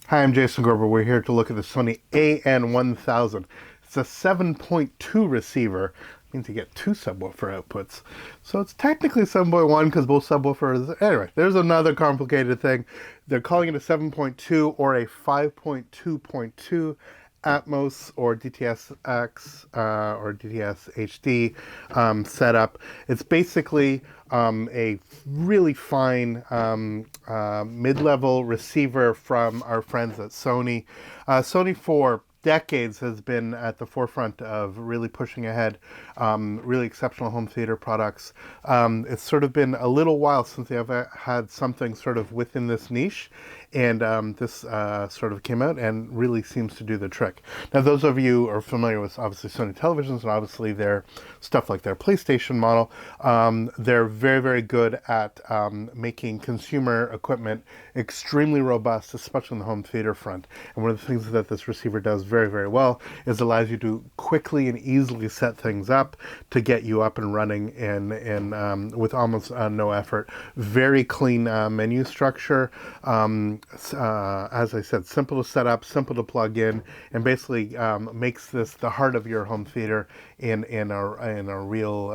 Hi, I'm Jason Gerber. We're here to look at the Sony AN1000. It's a 7.2 receiver. It means you get two subwoofer outputs. So it's technically 7.1 because both subwoofers... Anyway, there's another complicated thing. They're calling it a 7.2 or a 5.2.2 Atmos or DTS-X or DTS HD setup. It's basically a really fine mid-level receiver from our friends at Sony. Sony for decades has been at the forefront of really pushing ahead really exceptional home theater products. It's sort of been a little while since they have had something sort of within this niche, and this sort of came out and really seems to do the trick. Now, those of you who are familiar with obviously Sony televisions and obviously their stuff like their PlayStation model, they're very, very good at making consumer equipment extremely robust, especially in the home theater front. And one of the things that this receiver does very, very well is allows you to quickly and easily set things up to get you up and running and with almost no effort. Very clean menu structure. As I said, simple to set up, simple to plug in, and basically makes this the heart of your home theater in a real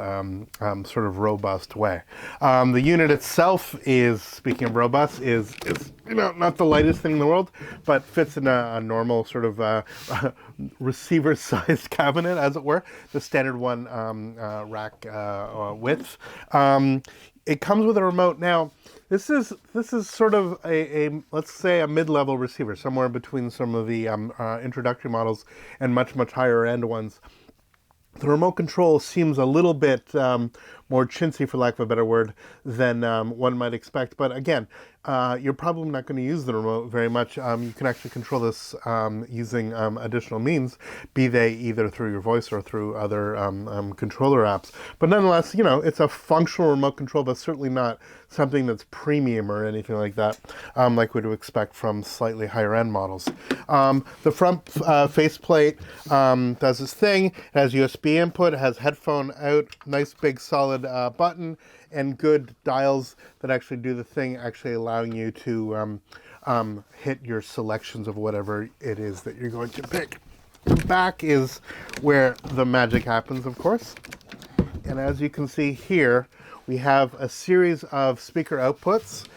sort of robust way. The unit itself is, speaking of robust, is not the lightest thing in the world, but fits in a normal sort of receiver-sized cabinet, as it were, the standard one rack width. It comes with a remote. Now, this is sort of a let's say a mid-level receiver, somewhere between some of the introductory models and much higher end ones. The remote control seems a little bit more chintzy, for lack of a better word, than one might expect. But again, you're probably not going to use the remote very much. You can actually control this using additional means, be they either through your voice or through other controller apps. But nonetheless, it's a functional remote control, but certainly not something that's premium or anything like that, like we'd expect from slightly higher end models. The front faceplate does its thing. It has USB input, it has headphone out, nice big solid button, and good dials that actually do the thing, actually allowing you to hit your selections of whatever it is that you're going to pick. The back is where the magic happens, of course. And as you can see here, we have a series of speaker outputs,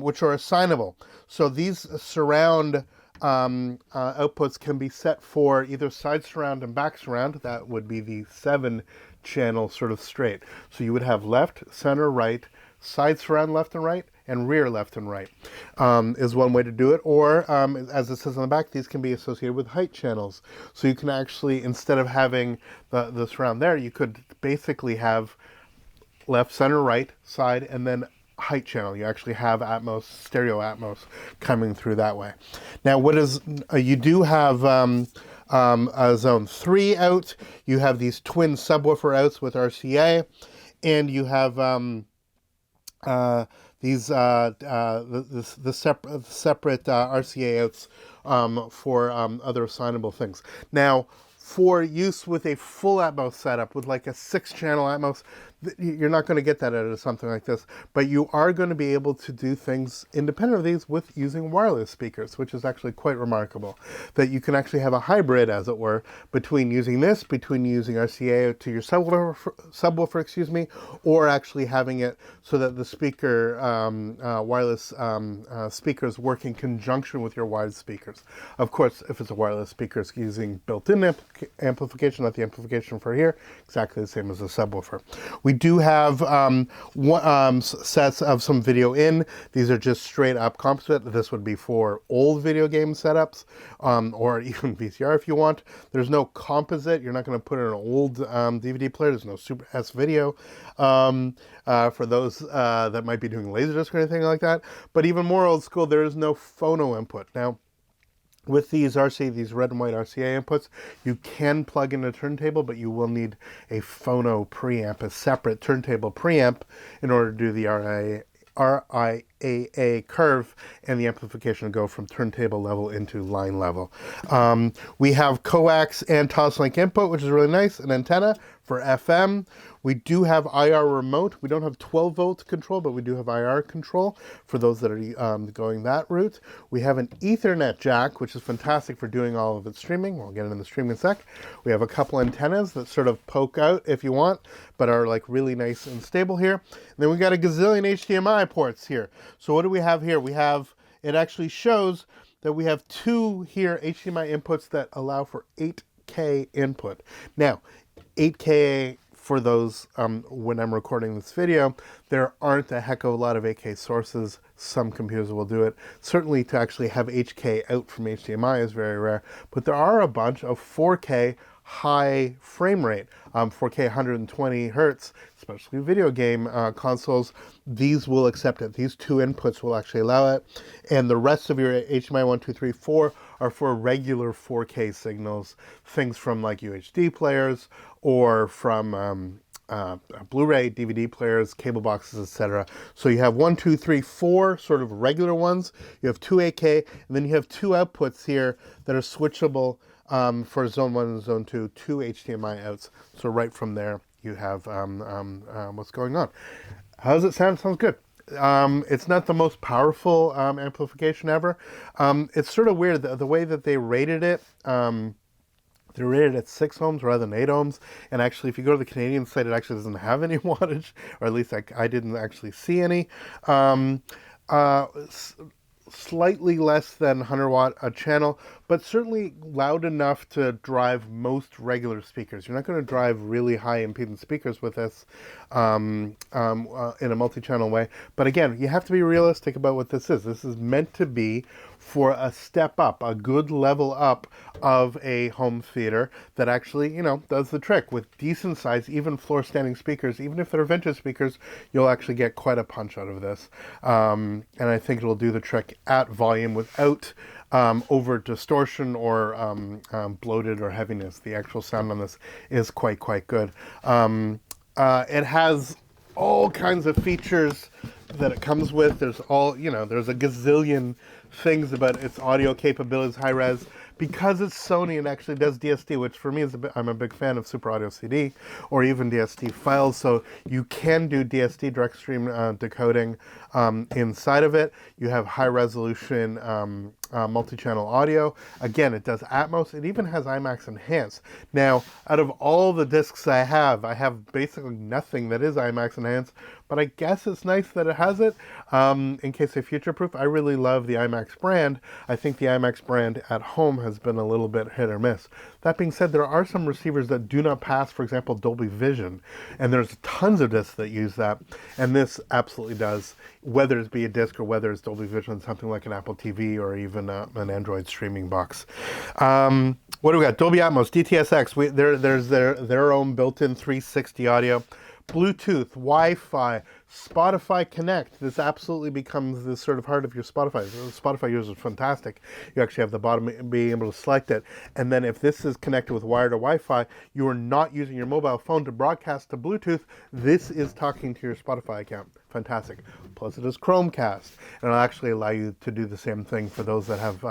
which are assignable. So these surround outputs can be set for either side surround and back surround. That would be the 7-channel sort of straight. So you would have left, center, right, side surround left and right, and rear left and right is one way to do it. Or, as it says on the back, these can be associated with height channels. So you can actually, instead of having the surround there, you could basically have left, center, right, side, and then height channel. You actually have Atmos, stereo Atmos coming through that way. Now, you do have a zone 3 out. You have these twin subwoofer outs with RCA, and you have these the separate RCA outs for other assignable things. Now, for use with a full Atmos setup, with like a 6-channel Atmos, you're not going to get that out of something like this, but you are going to be able to do things independent of these with using wireless speakers, which is actually quite remarkable. That you can actually have a hybrid, as it were, between using RCA to your subwoofer, or actually having it so that the speaker, wireless speakers work in conjunction with your wired speakers. Of course, if it's a wireless speaker, it's using built-in amplification, not the amplification for here, exactly the same as a subwoofer. We do have sets of some video in. These are just straight up composite. This would be for old video game setups, or even VCR if you want. There's no composite. You're not going to put in an old DVD player. There's no Super S video for those that might be doing Laserdisc or anything like that. But even more old school, there is no phono input. Now, with these red and white RCA inputs, you can plug in a turntable, but you will need a phono preamp, a separate turntable preamp, in order to do the RIAA curve and the amplification to go from turntable level into line level. We have coax and toslink input, which is really nice, an antenna For FM, we do have IR remote. We don't have 12-volt control, but we do have IR control for those that are going that route. We have an Ethernet jack, which is fantastic for doing all of its streaming. We'll get into the streaming in a sec. We have a couple antennas that sort of poke out if you want, but are like really nice and stable here. And then we got a gazillion HDMI ports here. So what do we have here? We have, it actually shows that we have two here HDMI inputs that allow for 8K input. Now, 8K, for those, when I'm recording this video, there aren't a heck of a lot of 8K sources. Some computers will do it. Certainly to actually have 8K out from HDMI is very rare, but there are a bunch of 4K high frame rate, 4K 120 hertz, especially video game consoles. These will accept it. These two inputs will actually allow it. And the rest of your HDMI 1, 2, 3, 4 are for regular 4K signals, things from like UHD players or from Blu-ray, DVD players, cable boxes, etc. So you have 1, 2, 3, 4 sort of regular ones. You have two 8K, and then you have two outputs here that are switchable for Zone 1 and Zone 2, two HDMI outs. So right from there, you have what's going on. How does it sound? Sounds good. It's not the most powerful amplification ever. It's sort of weird, the way that they rated it. They're rated at 6 ohms rather than 8 ohms. And actually, if you go to the Canadian site, it actually doesn't have any wattage, or at least I didn't actually see any. Slightly less than 100 watt a channel, but certainly loud enough to drive most regular speakers. You're not going to drive really high impedance speakers with this in a multi-channel way. But again, you have to be realistic about what this is. This is meant to be for a step up, a good level up of a home theater that actually, you know, does the trick. With decent size, even floor standing speakers, even if they're vintage speakers, you'll actually get quite a punch out of this. And I think it'll do the trick at volume without over distortion or bloated or heaviness. The actual sound on this is quite good. It has all kinds of features that it comes with. There's all, you know, there's a gazillion things about its audio capabilities, high res, because it's Sony and actually does DSD, which for me is I'm a big fan of Super Audio CD or even DSD files. So you can do DSD direct stream decoding inside of it. You have high resolution multi-channel audio. Again, it does Atmos. It even has IMAX Enhanced. Now, out of all the discs I have basically nothing that is IMAX Enhanced, but I guess it's nice that it has it in case they future-proof. I really love the IMAX brand. I think the IMAX brand at home has been a little bit hit or miss. That being said, there are some receivers that do not pass, for example, Dolby Vision, and there's tons of discs that use that, and this absolutely does, whether it be a disc or whether it's Dolby Vision, something like an Apple TV or even an Android streaming box. What do we got? Dolby Atmos, DTSX. There's their own built-in 360 audio. Bluetooth, Wi-Fi, Spotify Connect. This absolutely becomes the sort of heart of your Spotify. Spotify users are fantastic. You actually have the bottom being able to select it. And then if this is connected with wired or Wi-Fi, you are not using your mobile phone to broadcast to Bluetooth. This is talking to your Spotify account. Fantastic. Plus it is Chromecast. And it'll actually allow you to do the same thing for those that have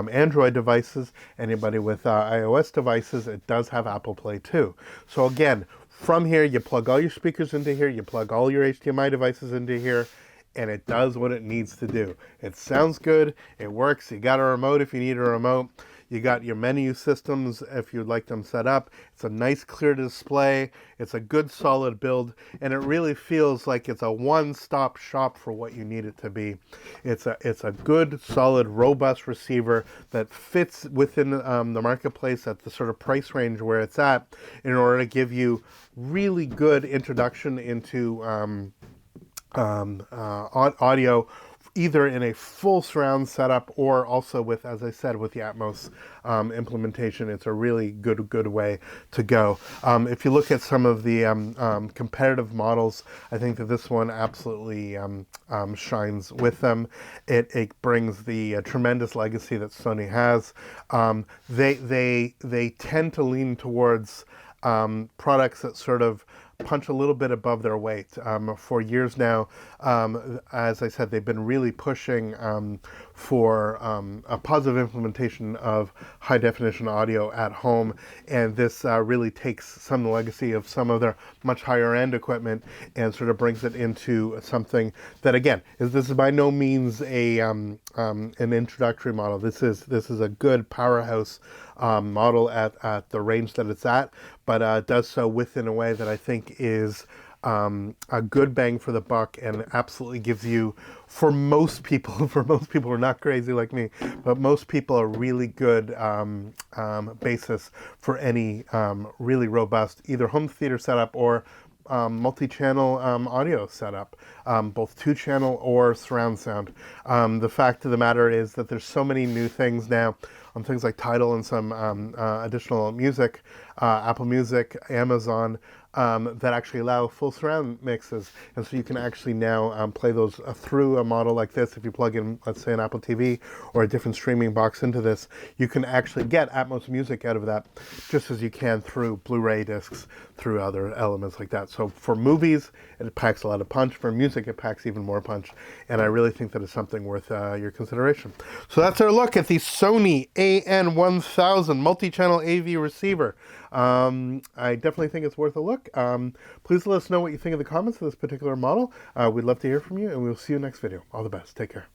Android devices. Anybody with iOS devices, it does have Apple Play too. So again, from here, you plug all your speakers into here, you plug all your HDMI devices into here, and it does what it needs to do. It sounds good, it works, you got a remote if you need a remote, you got your menu systems if you'd like them set up. It's a nice clear display, it's a good solid build, and it really feels like it's a one-stop shop for what you need it to be. It's a good, solid, robust receiver that fits within the marketplace at the sort of price range where it's at in order to give you really good introduction into audio, either in a full surround setup or also with, as I said, with the Atmos implementation. It's a really good way to go. If you look at some of the competitive models, I think that this one absolutely shines with them. It brings the tremendous legacy that Sony has. They tend to lean towards products that sort of punch a little bit above their weight. For years now, as I said, they've been really pushing for a positive implementation of high definition audio at home. And this really takes some of the legacy of some of their much higher end equipment and sort of brings it into something that, again, this is by no means an introductory model. This is a good powerhouse model at the range that it's at, but does so within a way that I think is a good bang for the buck, and absolutely gives you, for most people, for most people who are not crazy like me, but most people, a really good basis for any really robust either home theater setup or multi-channel audio setup, both two-channel or surround sound. The fact of the matter is that there's so many new things now on things like Tidal and some additional music, Apple Music, Amazon, that actually allow full surround mixes. And so you can actually now play those through a model like this. If you plug in, let's say, an Apple TV or a different streaming box into this, you can actually get Atmos music out of that, just as you can through Blu-ray discs, through other elements like that. So for movies, it packs a lot of punch. For music, it packs even more punch. And I really think that is something worth your consideration. So that's our look at the Sony AN1000 multi-channel AV receiver. I definitely think it's worth a look. Please let us know what you think in the comments of this particular model. We'd love to hear from you, and we'll see you next video. All the best. Take care.